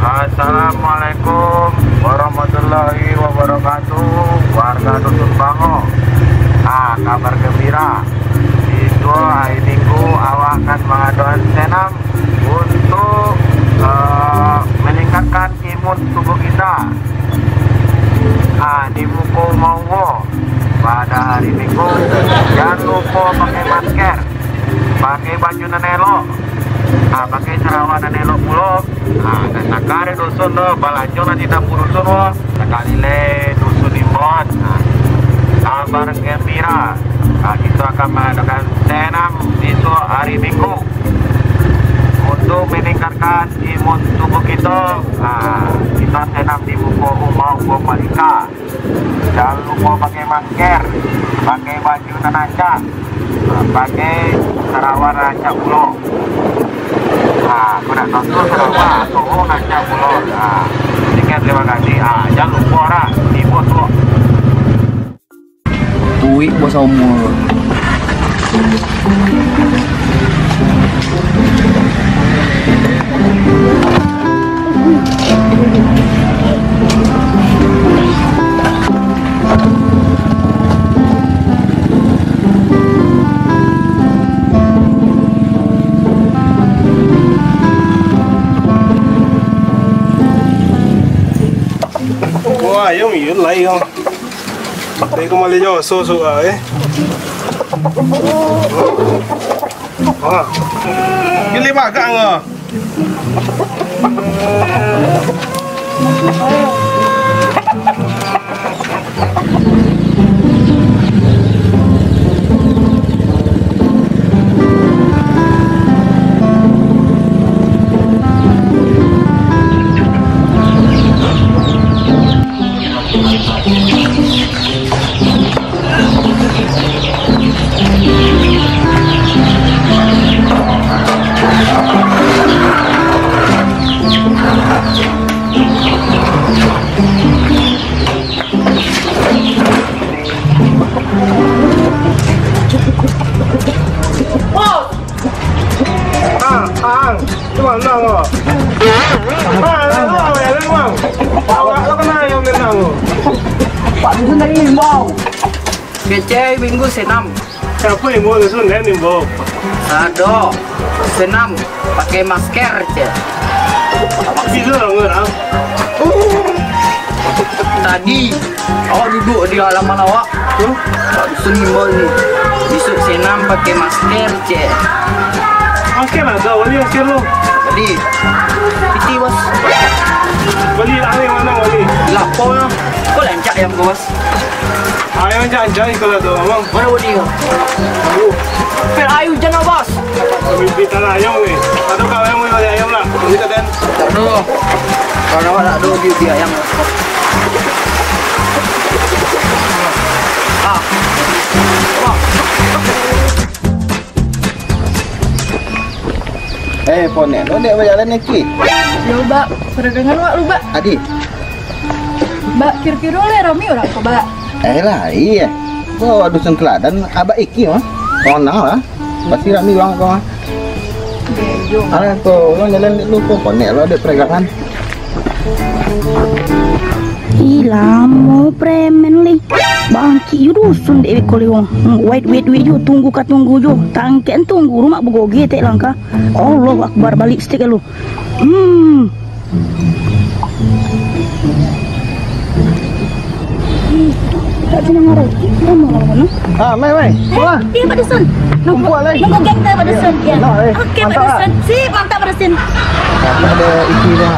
Assalamualaikum warahmatullahi wabarakatuh, warga Dusun Bango. Kabar gembira. Itu hari Minggu awak akan mengadakan senam untuk meningkatkan imun tubuh kita. Di Muko Monggo pada hari Minggu jangan lupa pakai masker, pakai baju nenelok, pakai cerawan nenelok pulo. Dan nakare dusun no balanjo nanti dapur dusun wo sekali le dusun imbon. Kabar gembira, kita akan mengadakan senam di hari Minggu untuk meningkatkan imun tubuh kita. Kita senam di Muko Monggo Malika. Jangan lupa pakai masker, pakai baju nanaca, pakai cerawan nanaca pulo. Kuda tonton serawat, nanaca pulo. Sekian, terima kasih. Jangan lupa orang di foto. Tuik bos umur. Wah, yung yun lay không? Đây có mà lấy cho xô xô ở ấy. Cái lấy bạc căng à? Cuma nang lo. Lo ya memang. Lo kena yang menang lo. Pak Dusun tadi nimbau. Kece Minggu senam. Siapa yang mau Dusun kan nimbau? Sado senam pakai masker ce. Itu orang. Tadi awak duduk di halaman awak tuh. Pak Dusun nimbau ni. Besok senam pakai masker ce. Masker ada, wali masker lo. Wali, piti bos. Wali ada yang mana wali? Lapor lah. Kau lancak yang bos. Ayam jangan kalau tu, abang. Mana wali kau? Per ayu jangan bos. Mimpi tanah ayam ni. Atau kau yang mau ayam lah? Kita kan? Tak ada. Kalau awak tak ada dia ayam. Ponek, lo dek berjalan ni ki? Yo, Mbak, perdagangan wak lu, Mbak. Adi? Mbak, kira-kira oleh Rami orang ke, Mbak? Lah, iya. Kau dusun teladan, abak iki, mah. Kau nak lah. Pasti Rami orang kau. Alah kau, lo jalan lu kok konek lo ada peregangan. Ilamo premen li. Bangki you dusun dek koliong. Wait you tunggu you. Tangken tunggu rumah begoge tek langka. Allah Akbar balik stick lu. Tak sini marah. Mai. Wah. Dia pada sun. Kumpul lagi. Nunggu geng kita pada sun. Ya. Okey, Okey pada mantap. sun. Sip, mantap pada sun. Ada isi dia.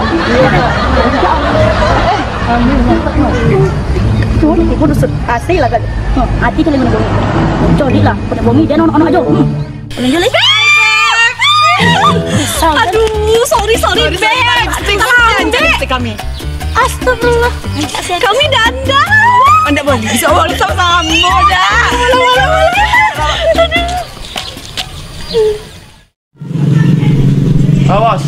Tu ni aku dusun. Asli lah kan. Hati kali menunggu. Jodi lah. Pada bongi dia ono aja. Lanjut lagi. Aduh, sorry, Beb. Kami. Astagfirullah. Kami dandan. Anda boleh bisa bawa sama-sama dah. Awas.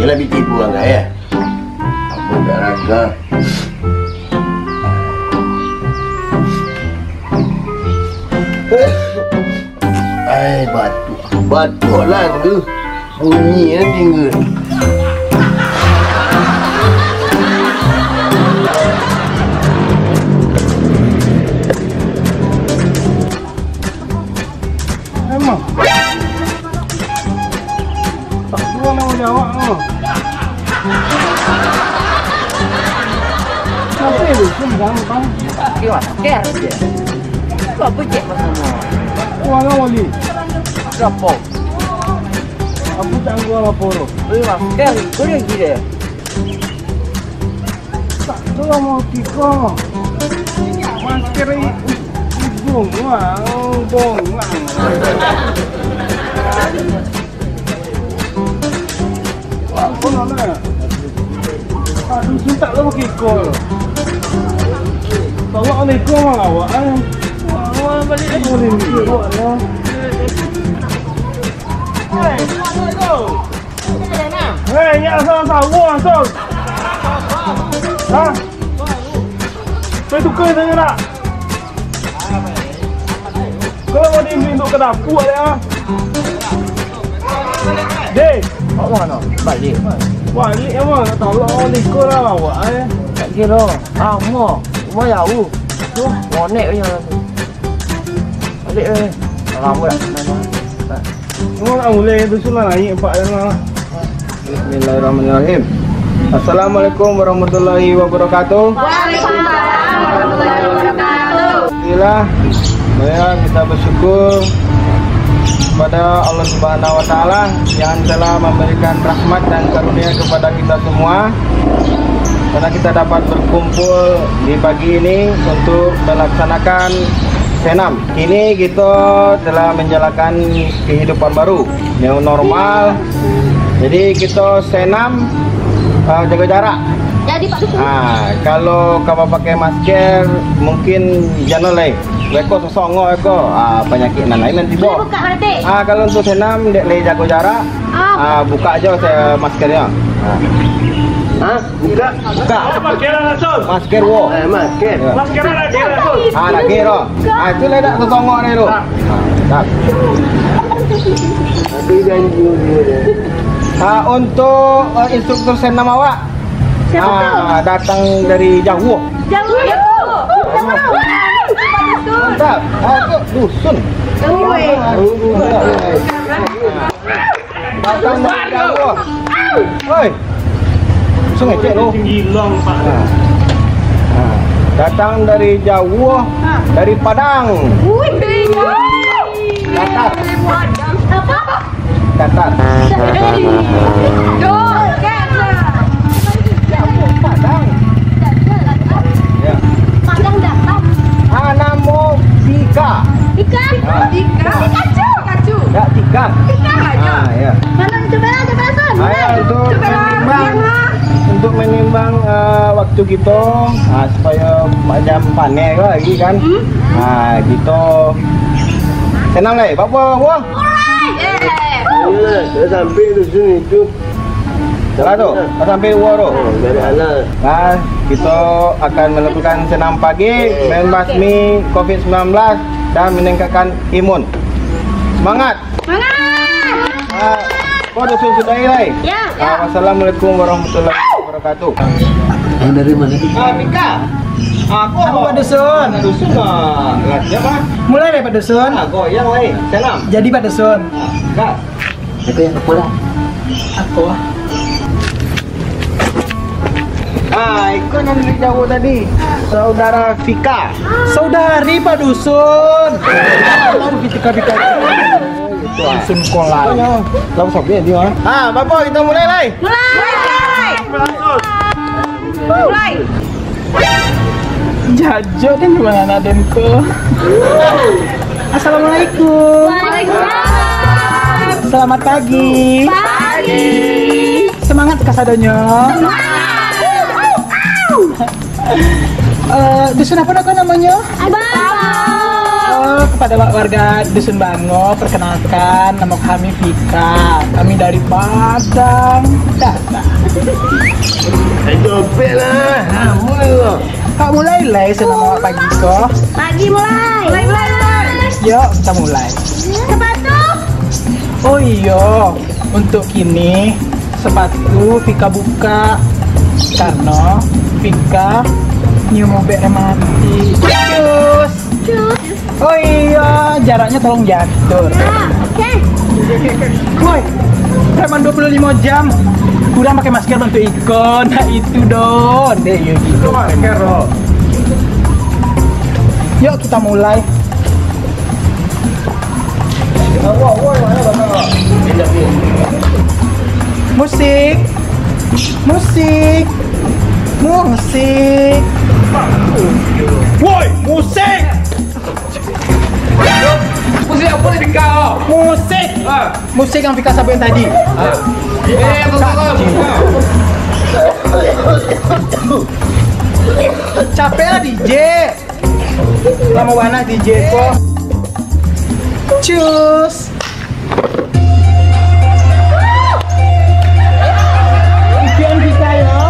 Yelah bikin buang gak ya? Aku gak rasa. Batu lah tu. Bunyi yang tinggal. Emang. Tak keluar nama jawab tu. Kenapa dia sembang bang? Kira masker je. Kau apa cek pasal Wah wali. Siapa? Aku tak gua apa tu. Beli masker, kau dia gila. Tak keluar mau tika. Masker bung lah, bung lah. Apa nak? Aduh, tak lah pakai kol. Bawa ni kol lah awak. Awak balik lagi. Boleh ni. Bawa lah. Hei, ya sama-sama, langsung. Hah? Saya tukar tanya tak? Kalau mau diambil untuk ke dapur dia. Dek, Kau mana? Balik. balik emang tak tahu awak nikah lah awak Tak kira. Mau jauh. Tu, monek je. Balik eh. Lama dah. Semua tak boleh tu sulah naik 4 orang. Bismillahirrahmanirrahim. Assalamualaikum warahmatullahi wabarakatuh. Alhamdulillah, kita bersyukur kepada Allah Subhanahu wa taala yang telah memberikan rahmat dan karunia kepada kita semua. Karena kita dapat berkumpul di pagi ini untuk melaksanakan senam. Kini kita telah menjalankan kehidupan baru, yang normal. Jadi kita senam jaga jarak. Jadi Pak Dusun. Kalau kau pakai masker mungkin jangan leh. Leko sosongo eko penyakit lain nanti Boleh bo. buka nanti. Kalau untuk senam dek leh jaga jarak. Buka aja saya maskernya. Buka. Masker langsung. Masker wo. Masker. Masker lagi langsung. Nak kira. Itu leh dak sosongo ni tu. Tak. Tapi janji dia. Untuk instruktur senam awak. Siapa tu? Datang dari jauh. Jauh. Mantap. Itu dusun. Datang dari jauh. Oi. Sungai cek lu. Tinggi long pak. Datang dari jauh, dari Padang. Datar. Apa? Datar. Padang. Ya. Padang datang. Namo Tika. Ikan. Pikachu. Ya, Tika. Ya. Mana coba Sun. Untuk menimbang waktu kita supaya macam panen lagi kan. Nah, gitu. Senang lah, Bapak, buang. Iya, dah sampai di sini tu. Salah tu, dah sampai Uwa tu. Mana? Nah, kita akan melakukan senam pagi, membasmi COVID-19 dan meningkatkan imun. Semangat! Semangat! Kau dah sudah ilai? Ya. Wassalamualaikum warahmatullahi wabarakatuh. Yang dari mana? Mika. Aku Pak Dusun. Dusun lah. Siapa? Mulai deh Pak Dusun. Goyang lai. Senam. Jadi Pak Dusun. Kak. Itu yang apa lah? Aku. Ikut yang dari jauh tadi. Saudara Vika. Saudari Pak Dusun. Baru Vika. Dusun kolam. Lalu sobi dia. Bapak kita mulai lai. Mulai. Jajo dan gimana Denko? Assalamualaikum. Waalaikumsalam. Selamat pagi. Pagi. Semangat kasadonyo. Dusun apa namanya? Kepada warga Dusun Bango, perkenalkan nama kami Vika. Kami dari Padang Data. Jopek lah. Mulai lah. Kak mulai lah senama pagi kok. Pagi mulai. Yuk kita mulai. Sepatu. Oh iya, untuk kini sepatu Vika buka karena Vika new mobil mati. Cus. Oh iya, jaraknya tolong diatur. Oke. Woi, preman 25 jam. Kurang pakai masker bantu ikon. Nah itu don. Deh ya gitu. Yuk kita mulai. Musik. Woi, musik. Musik apa ni kau? Musik. Musik yang Vika sampaikan tadi. Capek lah DJ. Lama mana DJ kok. Cus. Impian Vika ya.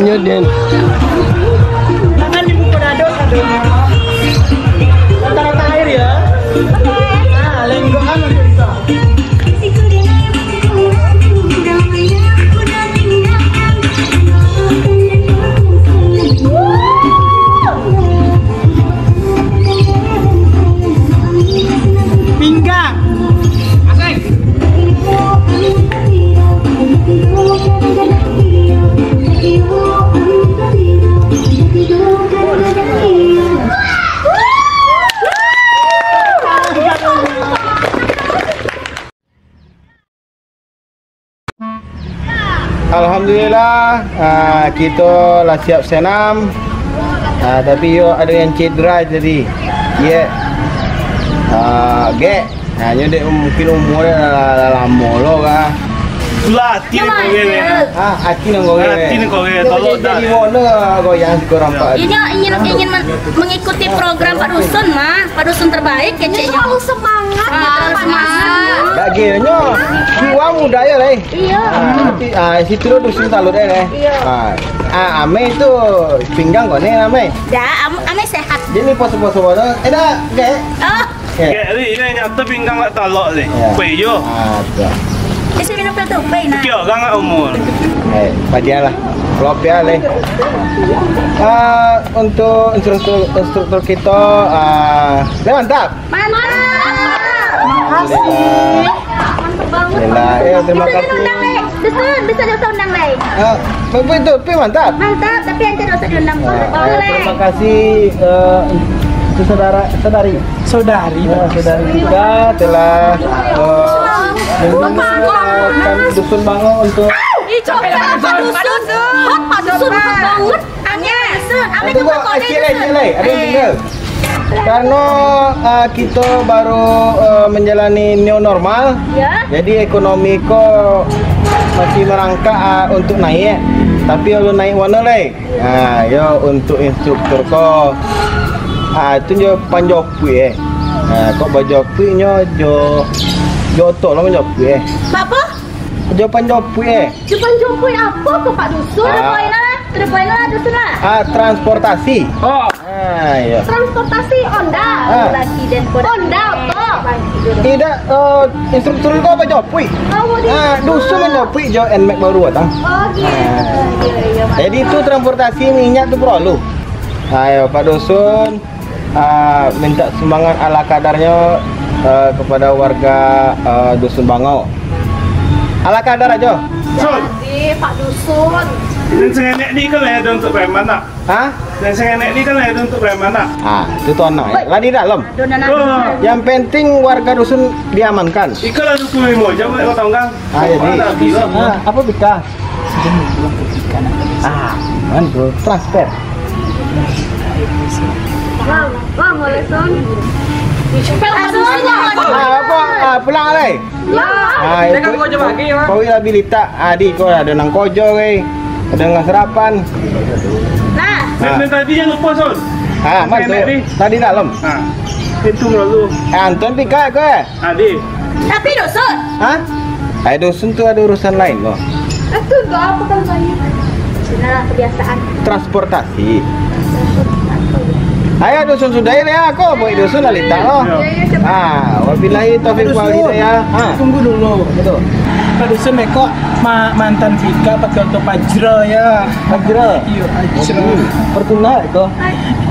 Den. Tangan dipukul dado. Rata-rata air ya. Nah, lenggokan untuk bisa. Pinggang. Asik. Alhamdulillah kita lah siap senam. Tapi yo ada yang cedera jadi. Ya. Gek. Nyo dek mungkin umurnya dah lama lo kah. Sulah hati ni kau ni. Hati ni kau Hati ni kau ni. Tolong dah. Jadi mana kau yang sekarang Pak? Ingin mengikuti program Pak Dusun mah, Pak Dusun terbaik keceknya. Terlalu semangat. Terlalu semangat. Tak kira jiwa muda ya leh. Iya. Tapi situ lo dusun talut leh. Iya. Ame itu pinggang kau ni ame. Dah, ame sehat. Dia ni pos-pos mana? Dah, gek. Oh. Gek ni nyata pinggang tak talak ni. Peyo. Tak. Saya minum pelatuk, baik nak. Kira orang nak umur. Padiah lah. Klop ya leh. Untuk instruktur kita, mantap. Makasih. Alhamdulillah. Ya, terima kasih. Dusun, bisa diundang lain. Betul, mantap. Mantap, tapi ente tak usah diundang. Boleh. Terima kasih saudari kita telah mengumpulkan Dusun Bango untuk Pak Dusun banget. Ame tunggu, cilai, ada yang tinggal. Karena kita baru menjalani new normal, jadi ekonomi ko masih merangkak untuk naik. Tapi kalau naik mana leh? Ya untuk instruktur ko. Itu jo panjopui kok bajopui nyo jo tolong jopui Apa? jo panjopui Jepang-jepang apa ke Pak Dusun? Sudah poin lah Dusun lah. Transportasi. Ya. Transportasi Honda. Lagi dan Honda apa? Tidak, instruktur kau bajopui. Dusun menjopui jo NMAX baru datang. Oh gitu. Iya. Jadi itu transportasi minyak tu perlu. Ayo Pak Dusun minta sumbangan ala kadarnya kepada warga Dusun Bango. Ala kadar aja. Jadi Pak Dusun. Dan sengaja ni kan ada untuk preman tak? Dan sengaja ni kan ada untuk preman tak? Itu tuan nak. Lah di dalam. Yang penting warga dusun diamankan. Ikan ada 25 jam kau tahu kan? Jadi apa bika? Mantul transfer. Bang, boleh Son. Pulang leh. Ya. Kau ila bilita. Adik kau ada nang kojo ke. Ada nang serapan. Dan tadi yang lupa Son. Mantul. Tadi dalam. Itu lalu. Anton pika kau. Adik. Tapi Dusun. Dusun tu ada urusan lain kok. Itu enggak apa kan saya. Nah, kebiasaan. Transportasi. Ayo Dusun sudah ya aku boy Dusun lalita loh. Wabillahi taufiq wal hidayah. Tunggu dulu. Betul. Pak Dusun kok mantan Vika pakai untuk Pajro ya. Pajro. Iya, Pajro. Pertuna itu.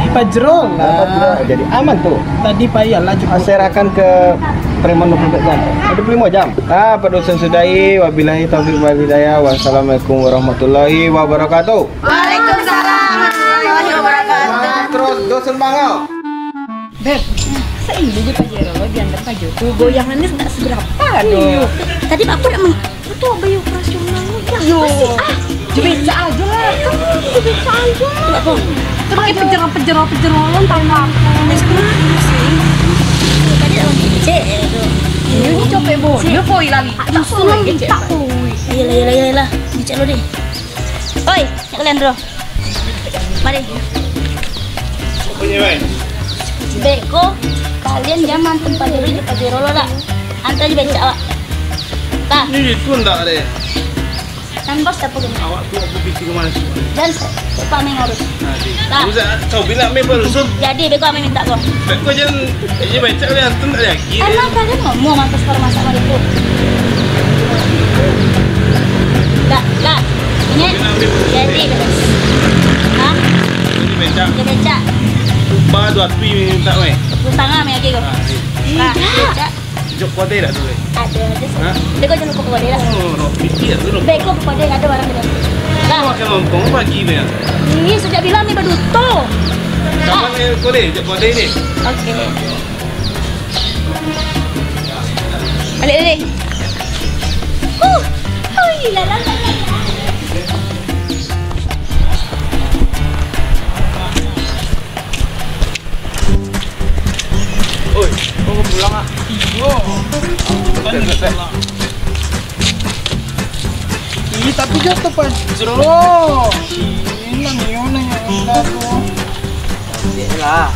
Pajro lah. Jadi aman tuh. Tadi payah lah juga. Serahkan ke preman 24 jam. 25 jam. Pak Dusun sudahi. Wabillahi taufiq wal hidayah. Wassalamualaikum warahmatullahi wabarakatuh. Waalaikumsalam warahmatullahi wabarakatuh. Terus Dusun Bango. Beb, ini juga Pajero diantar Pak Joto. Goyangannya nggak seberapa aduh. Tadi Pak Pur emang itu bayi operasional Yo, beca aja lah. Beca aja. Pakai pejerol-pejerol tahun aku. tadi dalam kecek itu. Ini coba bodoh. Dia koi lali. Sulam tak koi. Iya. Dicek lo deh. Oi, kalian bro. Mari. Punya baik. Beko, kalian jangan tempat dulu di Pajero lo lah. Antar di becak lah. Tah. Ini pun tak ada. Kan bos tak pergi. Awak tu aku pergi ke mana? Dan Pak Meng harus. Lah. Kau bilang me baru sun. Jadi bego Meng minta kau. Kau jangan baca oleh antum tak lagi. Emang kalian ngomong atas permasalahan itu? Lah. Ini jadi. Hah? Ini baca. Dia baca. Ba dua tui minta me. Tangan me lagi kau. Nah, baca. Jok kau tidak tu. Ada. Hah? Bego jangan lupa kau dia. Oh, pikir tu. Bego kau dia ada barang dia. Kau makan lontong pagi me. Ini sejak bilang ni berduto. Kapan kau deh? Jok kau deh ni. Okey. Balik. Hui, la. Oi, kau pulang ah. Ih, tapi jatuh Pak Jero. Ini yang udah tuh. Lah.